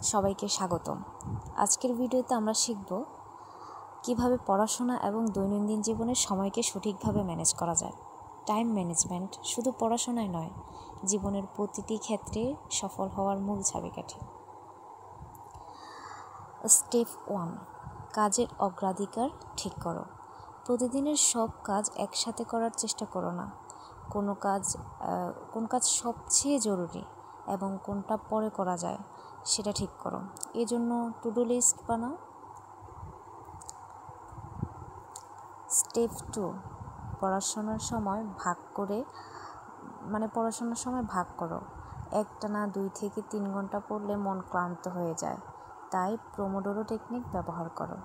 সবাইকে স্বাগতম। আজকের ভিডিওতে আমরা শিখব কিভাবে পড়াশোনা এবং দৈনন্দিন জীবনের সময়কে সঠিকভাবে ম্যানেজ করা যায়। টাইম ম্যানেজমেন্ট শুধু পড়াশোনায় নয়, জীবনের প্রতিটি ক্ষেত্রে সফল হওয়ার মূল চাবিকাঠি। স্টেপ 1, কাজের অগ্রাধিকার ঠিক করো। প্রতিদিনের সব কাজ একসাথে করার চেষ্টা করো না। কোন কাজ সবচেয়ে জরুরি এবং কোনটা পরে করা যায় সেটা ঠিক করো। এজন্য টু ডু লিস্ট বানাও। স্টেপ 2, পড়াশোনার সময় ভাগ করো। একটানা 2 থেকে 3 ঘন্টা পড়লে মন ক্লান্ত হয়ে যায়, তাই প্রোমোডোরো টেকনিক ব্যবহার করো।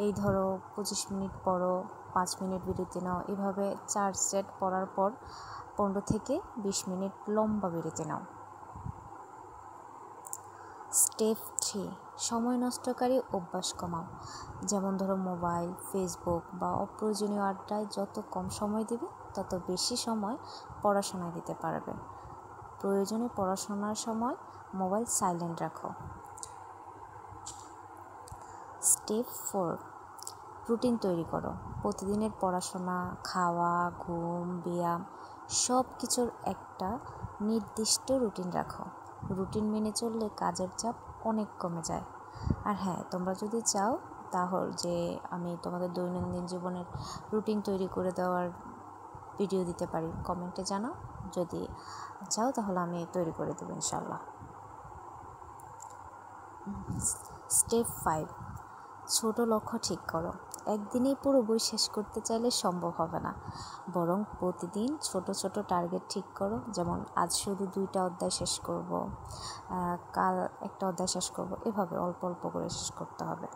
এই ধরো 25 মিনিট পড়ো, 5 মিনিট বিরতি নাও। এভাবে 4 সেট পড়ার পর 15 থেকে 20 মিনিট লম্বা বিরতি নাও। স্টেপ 3, সময় নষ্টকারী অভ্যাস কমাও। যেমন ধরো মোবাইল, ফেসবুক বা অপ্রয়োজনীয় আড্ডায় যত কম সময় দিবে তত বেশি সময় পড়াশোনায় দিতে পারবে। প্রয়োজনে পড়াশোনার সময় মোবাইল সাইলেন্ট রাখো। স্টেপ 4, রুটিন তৈরি করো। প্রতিদিনের পড়াশোনা, খাওয়া, ঘুম, ব্যায়াম সব কিছুর একটা নির্দিষ্ট রুটিন রাখো। রুটিন মেনে চললে কাজের চাপ অনেক কমে যায়। আর হ্যাঁ, তোমরা যদি চাও তাহলে যে আমি তোমাদের দৈনন্দিন জীবনের রুটিন তৈরি করে দেওয়ার ভিডিও দিতে পারি, কমেন্টে জানাও। যদি চাও তাহলে আমি তৈরি করে দেবো ইনশাল্লাহ। স্টেপ 5, ছোট লক্ষ্য ঠিক করো। একদিনেই পুরো বই শেষ করতে চাইলে সম্ভব হবে না, বরং প্রতিদিন ছোট ছোট টার্গেট ঠিক করো। যেমন আজ শুধু 2টা অধ্যায় শেষ করব, কাল 1টা অধ্যায় শেষ করব, এভাবে অল্প অল্প করে শেষ করতে হবে।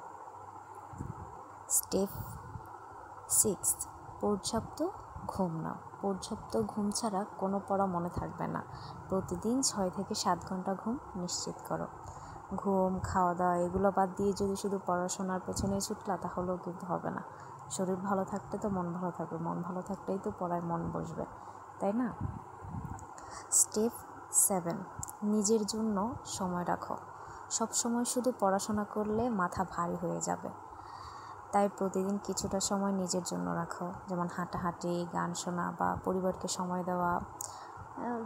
স্টেপ 6, পর্যাপ্ত ঘুম নাও। পর্যাপ্ত ঘুম ছাড়া কোনো পড়া মনে থাকবে না। প্রতিদিন 6 থেকে 7 ঘন্টা ঘুম নিশ্চিত করো। ঘুম, খাওয়া দাওয়া এগুলো বাদ দিয়ে যদি শুধু পড়াশোনার পেছনে ছুটলা তাহলেও কিন্তু হবে না। শরীর ভালো থাকলে তো মন ভালো থাকবে, মন ভালো থাকলেই তো পড়ায় মন বসবে, তাই না? স্টেপ 7, নিজের জন্য সময় রাখো। সব সময় শুধু পড়াশোনা করলে মাথা ভারী হয়ে যাবে, তাই প্রতিদিন কিছুটা সময় নিজের জন্য রাখো। যেমন হাঁটাহাঁটি, গান শোনা বা পরিবারকে সময় দেওয়া,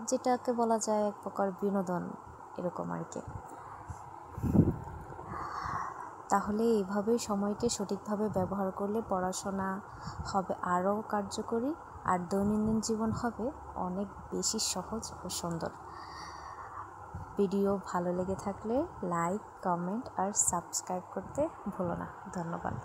যেটাকে বলা যায় এক প্রকার বিনোদন, এরকম আর কি। তাহলে এইভাবেই সময়কে সঠিকভাবে ব্যবহার করলে পড়াশোনা হবে আরও কার্যকরী, আর দৈনন্দিন জীবন হবে অনেক বেশি সহজ ও সুন্দর। ভিডিও ভালো লেগে থাকলে লাইক, কমেন্ট আর সাবস্ক্রাইব করতে ভুলো না। ধন্যবাদ।